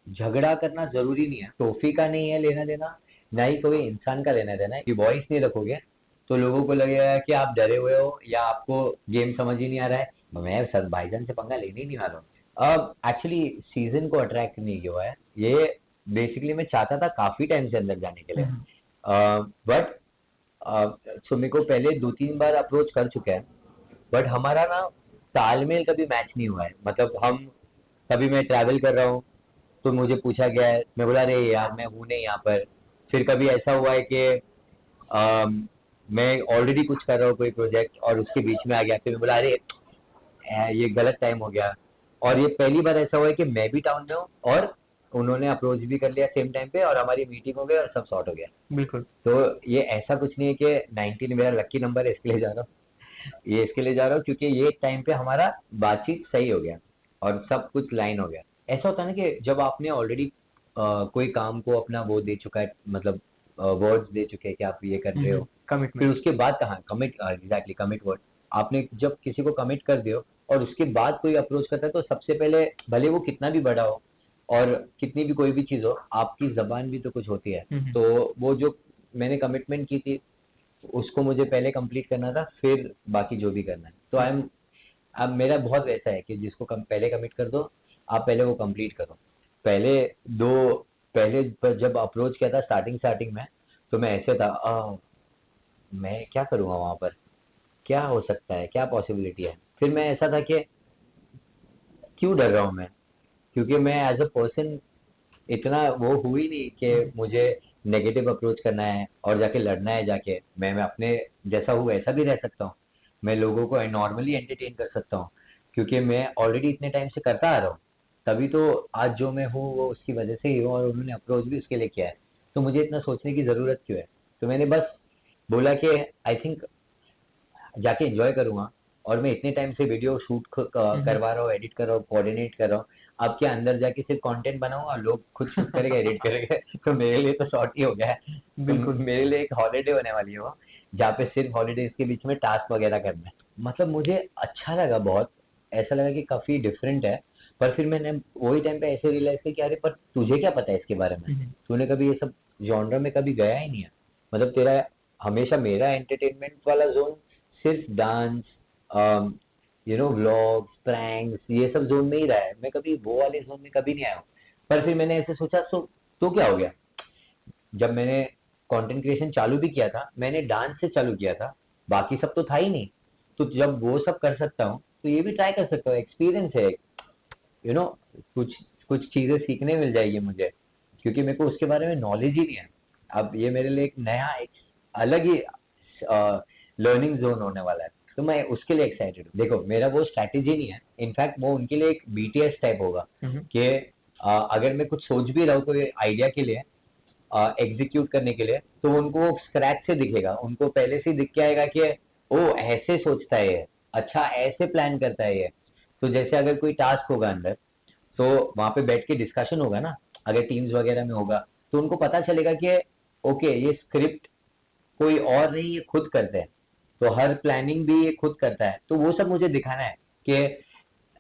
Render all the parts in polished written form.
झगड़ा करना जरूरी नहीं है, ट्रॉफी का नहीं है लेना देना, ना ही कोई इंसान का लेना देना है। कि वॉइस नहीं रखोगे तो लोगों को लगेगा कि आप डरे हुए हो या आपको गेम समझ ही नहीं आ रहा है। मैं सर भाईजान से पंगा लेने ही नहीं वाला हूँ। अब एक्चुअली सीजन को अट्रैक्ट नहीं किया हुआ है ये। बेसिकली मैं चाहता था काफी टाइम से अंदर जाने के लिए, हम्म, बट सो मेरे को पहले 2-3 बार अप्रोच कर चुके हैं, बट हमारा ना तालमेल कभी मैच नहीं हुआ है। मतलब हम, कभी मैं ट्रैवल कर रहा हूँ तो मुझे पूछा गया है, मैं बोला अरे यार मैं हूँ नहीं यहाँ पर। फिर कभी ऐसा हुआ है कि मैं ऑलरेडी कुछ कर रहा हूँ कोई प्रोजेक्ट और उसके बीच में आ गया, फिर मैं बोला अरे ये गलत टाइम हो गया। और ये पहली बार ऐसा हुआ है कि मैं भी टाउन में हूँ और उन्होंने अप्रोच भी कर लिया सेम टाइम पे, और हमारी मीटिंग हो गई और सब सॉर्ट हो गया। बिल्कुल। तो ये ऐसा कुछ नहीं है कि 19 मेरा लक्की नंबर है इसके लिए जा रहा हूँ। ये इसके लिए जा रहा हूँ क्योंकि ये टाइम पे हमारा बातचीत सही हो गया और सब कुछ लाइन हो गया। ऐसा होता है ना कि जब आपने ऑलरेडी कोई काम को अपना वो दे चुका है, मतलब वर्ड्स दे चुके हैं कि आप ये कर रहे हो, फिर कमिटमेंट। उसके बाद कहाँ कमिट, एग्जैक्टली कमिट वर्ड। आपने जब किसी को कमिट कर दियो और उसके बाद कोई अप्रोच करता है तो सबसे पहले, भले वो कितना भी बड़ा हो और कितनी भी कोई भी चीज़ हो, आपकी जबान भी तो कुछ होती है। हम्म। तो वो जो मैंने कमिटमेंट की थी उसको मुझे पहले कंप्लीट करना था, फिर बाकी जो भी करना है। तो आई एम, अब मेरा बहुत वैसा है कि जिसको पहले कमिट कर दो, आप पहले वो कंप्लीट करो। पहले दो, पहले जब अप्रोच किया था स्टार्टिंग स्टार्टिंग में, तो मैं ऐसे था मैं क्या करूँगा वहाँ पर, क्या हो सकता है, क्या पॉसिबिलिटी है। फिर मैं ऐसा था कि क्यों डर रहा हूँ मैं, क्योंकि मैं एज अ पर्सन इतना वो हुई नहीं कि मुझे नेगेटिव अप्रोच करना है और जाके लड़ना है जाके। मैं अपने जैसा हूँ वैसा भी रह सकता हूँ, मैं लोगों को नॉर्मली एंटरटेन कर सकता हूँ, क्योंकि मैं ऑलरेडी इतने टाइम से करता आ रहा हूँ। तभी तो आज जो मैं हूँ वो उसकी वजह से ही हूँ, और उन्होंने अप्रोच भी उसके लिए किया है। तो मुझे इतना सोचने की ज़रूरत क्यों है। तो मैंने बस बोला कि आई थिंक जाके एंजॉय करूंगा। और मैं इतने टाइम से वीडियो शूट हम्म। करवा रहा हूँ, एडिट कर रहा हूँ, कोऑर्डिनेट कर रहा हूँ। अब क्या अंदर जाके सिर्फ कंटेंट बनाऊंगा, लोग खुद शूट करेंगे एडिट करेंगे तो मेरे लिए तो शॉर्ट ही हो गया है। तो बिल्कुल। मेरे लिए एक हॉलीडे होने वाली है वो, जहाँ पे सिर्फ हॉलीडेज के बीच में टास्क वगैरह करना है। मतलब मुझे अच्छा लगा बहुत, ऐसा लगा कि काफी डिफरेंट है। पर फिर मैंने वही टाइम पे ऐसे रियलाइज किया कि अरे पर तुझे क्या पता है इसके बारे में, हम्म। तूने कभी ये सब जॉनर में कभी गया ही नहीं है। मतलब तेरा हमेशा, मेरा एंटरटेनमेंट वाला जोन सिर्फ डांस, व्लॉग्स, प्रैंक्स, ये सब जोन में ही रहा है। मैं कभी वो वाले जोन में कभी नहीं आया हूँ। पर फिर मैंने ऐसे सोचा, तो क्या हो गया। जब मैंने कंटेंट क्रिएशन चालू भी किया था, मैंने डांस से चालू किया था, बाकी सब तो था ही नहीं। तो जब वो सब कर सकता हूँ तो ये भी ट्राई कर सकता हूँ, एक्सपीरियंस है, यू नो कुछ कुछ चीजें सीखने मिल जाएगी मुझे, क्योंकि मेरे को उसके बारे में नॉलेज ही नहीं है। अब ये मेरे लिए एक नया, एक अलग ही लर्निंग जोन होने वाला है। तो मैं उसके लिए एक्साइटेड हूँ। देखो मेरा वो स्ट्रैटेजी नहीं है, इनफैक्ट वो उनके लिए एक बीटीएस टाइप होगा हम्म। कि अगर मैं कुछ सोच भी रहा हूँ कोई आइडिया के लिए, एग्जीक्यूट करने के लिए, तो उनको वो स्क्रैच से दिखेगा, उनको पहले से ही दिख के आएगा कि ओ ऐसे सोचता है ये, अच्छा ऐसे प्लान करता है ये। तो जैसे अगर कोई टास्क होगा अंदर, तो वहां पे बैठ के डिस्कशन होगा ना, अगर टीम्स वगैरह में होगा, तो उनको पता चलेगा कि ओके ये स्क्रिप्ट कोई और नहीं, ये खुद करते हैं। तो हर प्लानिंग भी ये खुद करता है। तो वो सब मुझे दिखाना है कि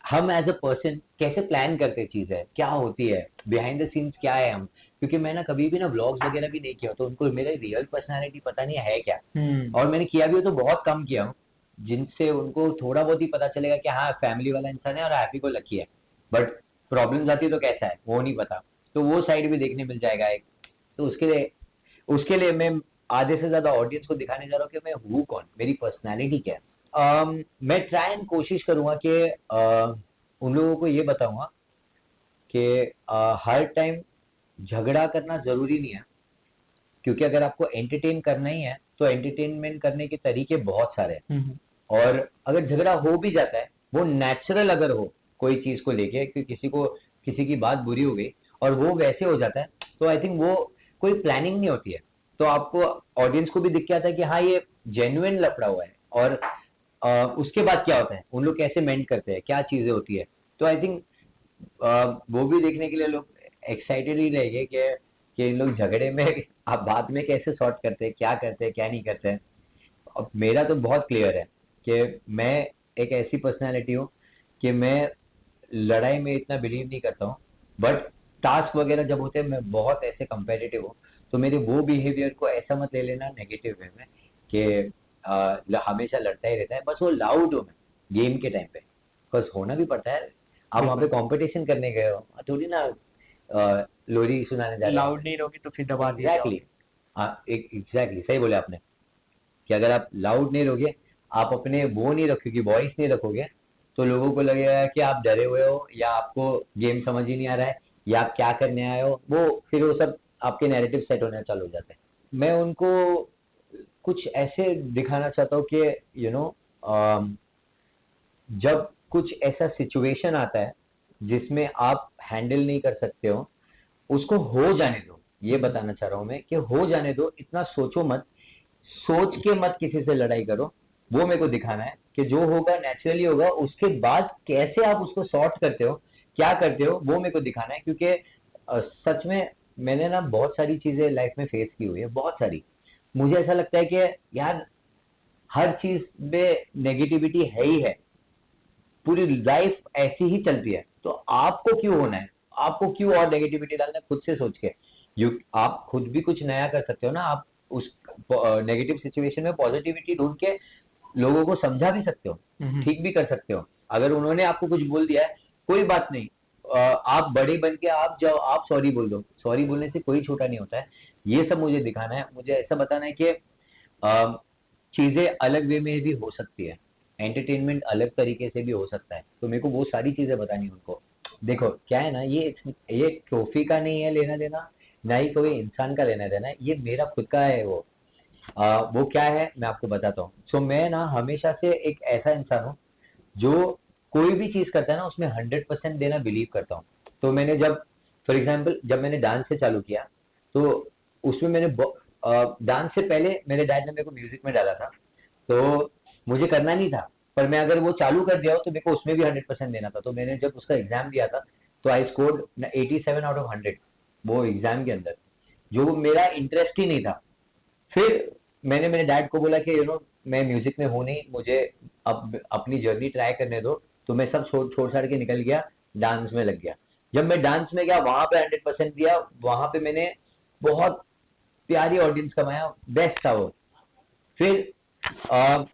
हम एज अ पर्सन कैसे प्लान करते चीजें, क्या होती है बिहाइंड द सीन्स, क्या है हम। क्योंकि मैं ना कभी भी ना व्लॉग्स वगैरह भी नहीं किया, तो उनको मेरा रियल पर्सनालिटी पता नहीं है क्या। हम्म। और मैंने किया भी हो तो बहुत कम किया हूँ, जिनसे उनको थोड़ा बहुत ही पता चलेगा कि हाँ फैमिली वाला इंसान है और हैप्पी को लकी है। बट प्रॉब्लम्स आती है तो कैसा है वो नहीं पता। तो वो साइड भी देखने मिल जाएगा एक। तो उसके लिए मैं आधे से ज्यादा ऑडियंस को दिखाने जा रहा हूँ कि मैं हूँ कौन, मेरी पर्सनैलिटी क्या है। मैं ट्राई एंड कोशिश करूंगा कि उन लोगों को ये बताऊंगा कि हर टाइम झगड़ा करना जरूरी नहीं है। क्योंकि अगर आपको एंटरटेन करना ही है तो एंटरटेनमेंट करने के तरीके बहुत सारे हम्म। हैं। और अगर झगड़ा हो भी जाता है, वो नेचुरल अगर हो कोई चीज को लेके कि किसी की बात बुरी हो गई और वो वैसे हो जाता है, तो आई थिंक वो कोई प्लानिंग नहीं होती है। तो आपको, ऑडियंस को भी दिख के आता है कि हाँ ये जेन्युइन लफड़ा हुआ है। और उसके बाद क्या होता है, उन लोग कैसे मेंट करते हैं, क्या चीजें होती है। तो आई थिंक वो भी देखने के लिए लोग एक्साइटेड ही रहेंगे कि इन लोग झगड़े में आप बाद में कैसे सॉर्ट करते हैं क्या नहीं करते हैं। अब मेरा तो बहुत क्लियर है कि मैं एक ऐसी पर्सनालिटी हूँ कि मैं लड़ाई में इतना बिलीव नहीं करता हूँ। बट टास्क वगैरह जब होते हैं मैं बहुत ऐसे कम्पेटिटिव हूँ, तो मेरे वो बिहेवियर को ऐसा मत ले लेना नेगेटिव वे में कि हमेशा लड़ता ही रहता है, बस वो लाउड हूँ मैं गेम के टाइम पे, बस होना भी पड़ता है। आप वहाँ पे बिल्कुल। कंपटीशन करने गए हो, थोड़ी ना लोरी सुनाने जा रहे हो वहाँ लाउड नहीं रहोगे तो फिर पे। दबा दिए एग्जैक्टली, जाओगे। हाँ एग्जैक्टली सही बोले आपने, कि अगर आप लाउड नहीं रहोगे, आप अपने वो नहीं रखोगे, वॉइस नहीं रखोगे, तो लोगों को लगेगा कि आप डरे हुए हो या आपको गेम समझ ही नहीं आ रहा है या आप क्या करने आए हो, वो फिर वो सब आपके नैरेटिव सेट होने चालू हो जाते हैं। मैं उनको कुछ ऐसे दिखाना चाहता हूँ कि यू नो जब कुछ ऐसा सिचुएशन आता है जिसमें आप हैंडल नहीं कर सकते हो, उसको हो जाने दो, ये बताना चाह रहा हूं मैं कि हो जाने दो, इतना सोचो मत, सोच के मत किसी से लड़ाई करो। वो मेरे को दिखाना है कि जो होगा नेचुरली होगा, उसके बाद कैसे आप उसको सॉर्ट करते हो, क्या करते हो, वो मेरे को दिखाना है। क्योंकि सच में मैंने ना बहुत सारी चीजें लाइफ में फेस की हुई है, बहुत सारी। मुझे ऐसा लगता है कि यार हर चीज में नेगेटिविटी है ही है, पूरी लाइफ ऐसी ही चलती है, तो आपको क्यों होना है, आपको क्यों और नेगेटिविटी डालना है, खुद से सोच के। आप खुद भी कुछ नया कर सकते हो ना, आप उस नेगेटिव सिचुएशन में पॉजिटिविटी ढूंढ के लोगों को समझा भी सकते हो, हम्म। ठीक भी कर सकते हो। अगर उन्होंने आपको कुछ बोल दिया है, कोई बात नहीं, आप बड़े बन के आप जाओ, आप सॉरी बोल दो, सॉरी बोलने से कोई छोटा नहीं होता है। ये सब मुझे दिखाना है, मुझे ऐसा बताना है कि चीजें अलग वे में भी हो सकती है, एंटरटेनमेंट अलग तरीके से भी हो सकता है, तो मेरे को वो सारी चीजें बतानी है उनको। देखो क्या है ना, ये ट्रॉफी का नहीं है लेना देना, ना ही कोई इंसान का लेना देना है, ये मेरा खुद का है। वो क्या है मैं आपको बताता हूँ। सो मैं ना हमेशा से एक ऐसा इंसान हूँ जो कोई भी चीज करता है ना उसमें 100% देना बिलीव करता हूँ। तो मैंने जब फॉर एग्जाम्पल जब मैंने डांस से चालू किया, तो उसमें मैंने डांस से पहले मेरे डैड ने मेरे को म्यूजिक में डाला था, तो मुझे करना नहीं था, पर मैं अगर वो चालू कर दिया हो तो मेरे को उसमें भी 100% देना था। तो मैंने जब उसका एग्जाम दिया था, तो आई स्कोर्ड 87 आउट ऑफ 100 वो एग्जाम के अंदर, जो मेरा इंटरेस्ट ही नहीं था। फिर मैंने मेरे डैड को बोला कि मैं म्यूजिक में हूँ नहीं, मुझे अब अपनी जर्नी ट्राई करने दो। तो मैं सब छोड़ छोड़ छाड़ के निकल गया, डांस में लग गया। जब मैं डांस में गया वहां पे 100% दिया, वहां पे मैंने बहुत प्यारी ऑडियंस कमाया, बेस्ट था वो। फिर आ,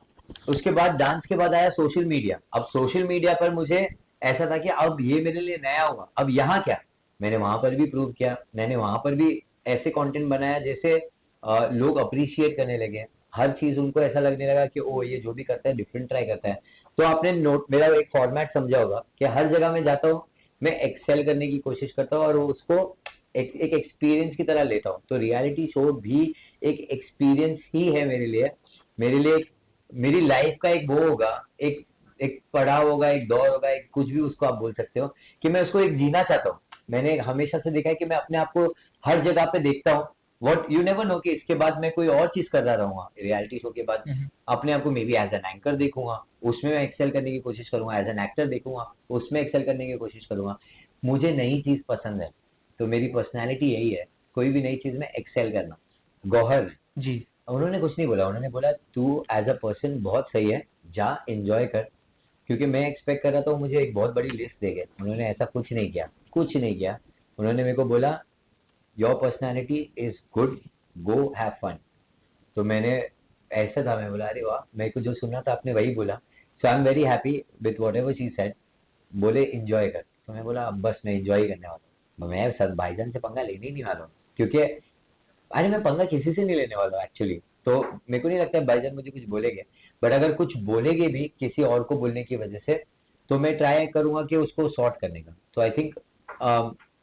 उसके बाद डांस के बाद आया सोशल मीडिया। अब सोशल मीडिया पर मुझे ऐसा था कि अब ये मेरे लिए नया हुआ, अब यहाँ क्या। मैंने वहां पर भी प्रूव किया, मैंने वहां पर भी ऐसे कंटेंट बनाया जैसे लोग अप्रिशिएट करने लगे। हर चीज उनको ऐसा लगने लगा कि ओ ये जो भी करता है डिफरेंट ट्राई करता है। तो आपने नोट मेरा एक फॉर्मेट समझा होगा कि हर जगह मैं जाता हूँ, मैं एक्सेल करने की कोशिश करता हूँ और उसको एक एक्सपीरियंस की तरह लेता हूँ। तो रियलिटी शो भी एक एक्सपीरियंस ही है मेरे लिए। मेरे लिए मेरी लाइफ का एक वो होगा, एक एक पड़ाव होगा, एक दौर होगा, एक कुछ भी उसको आप बोल सकते हो, कि मैं उसको एक जीना चाहता हूँ। मैंने हमेशा से देखा है कि मैं अपने आप को हर जगह पे देखता हूँ। व्हाट यू नेवर नो कि इसके बाद मैं कोई और चीज कर रहा रहूंगा रियलिटी शो के बाद। हम्म। अपने आप को maybe as an anchor देखूंगा, उसमें मैं एक्सेल करने की कोशिश करूंगा, एज एन एक्टर देखूंगा, उसमें एक्सेल करने की कोशिश करूंगा। मुझे नई चीज पसंद है, तो मेरी पर्सनैलिटी यही है, कोई भी नई चीज में एक्सेल करना। गौहर है। जी। उन्होंने कुछ नहीं बोला, उन्होंने बोला तू एज अ पर्सन बहुत सही है, जा एंजॉय कर। क्योंकि मैं एक्सपेक्ट कर रहा था वो मुझे एक बहुत बड़ी लिस्ट देंगे, उन्होंने ऐसा कुछ नहीं किया, कुछ नहीं किया। उन्होंने मेरे को बोला your personality is good, go have fun. तो मैंने ऐसा था, मैं बोला अरे वाह, मेरे को जो सुनना था आपने वही बोला। So I am very happy with whatever she said. बोले इंजॉय कर, तो मैं बोला अब बस मैं इंजॉय ही करने वाला हूँ, मैं सर भाईजान से पंगा लेने ही नहीं वाला हूँ। क्योंकि अरे मैं पंगा किसी से नहीं लेने वाला हूँ एक्चुअली। तो मेरे को नहीं लगता है भाईजान मुझे कुछ बोलेंगे, बट अगर कुछ बोलेंगे भी किसी और को बोलने की वजह से, तो मैं ट्राई करूंगा कि उसको सॉर्ट करने का। तो आई थिंक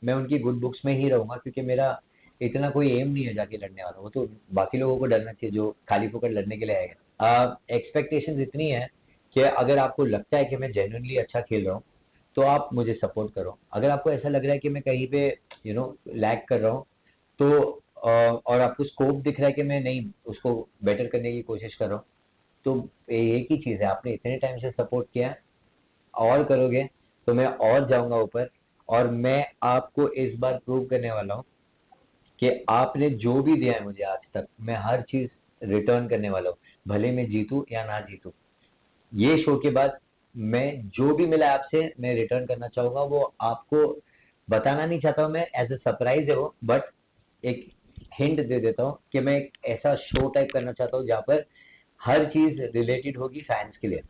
मैं उनकी गुड बुक्स में ही रहूंगा, क्योंकि मेरा इतना कोई एम नहीं है जाके लड़ने वाला। वो तो बाकी लोगों को डरना चाहिए जो खाली फोकट लड़ने के लिए आएगा। एक्सपेक्टेशंस इतनी है कि अगर आपको लगता है कि मैं जेन्युइनली अच्छा खेल रहा हूँ, तो आप मुझे सपोर्ट करो। अगर आपको ऐसा लग रहा है कि मैं कहीं पे लैग कर रहा हूँ, तो और आपको स्कोप दिख रहा है कि मैं नहीं उसको बेटर करने की कोशिश कर रहा हूँ, तो एक ही चीज़ है, आपने इतने टाइम से सपोर्ट किया है, और करोगे तो मैं और जाऊंगा ऊपर। और मैं आपको इस बार प्रूव करने वाला हूँ कि आपने जो भी दिया है मुझे आज तक, मैं हर चीज़ रिटर्न करने वाला हूँ, भले मैं जीतूं या ना जीतूं। ये शो के बाद मैं जो भी मिला आपसे मैं रिटर्न करना चाहूंगा, वो आपको बताना नहीं चाहता हूँ मैं, एज अ सरप्राइज है वो, बट एक हिंट दे देता हूँ कि मैं एक ऐसा शो टाइप करना चाहता हूँ जहाँ पर हर चीज रिलेटेड होगी फैंस के लिए।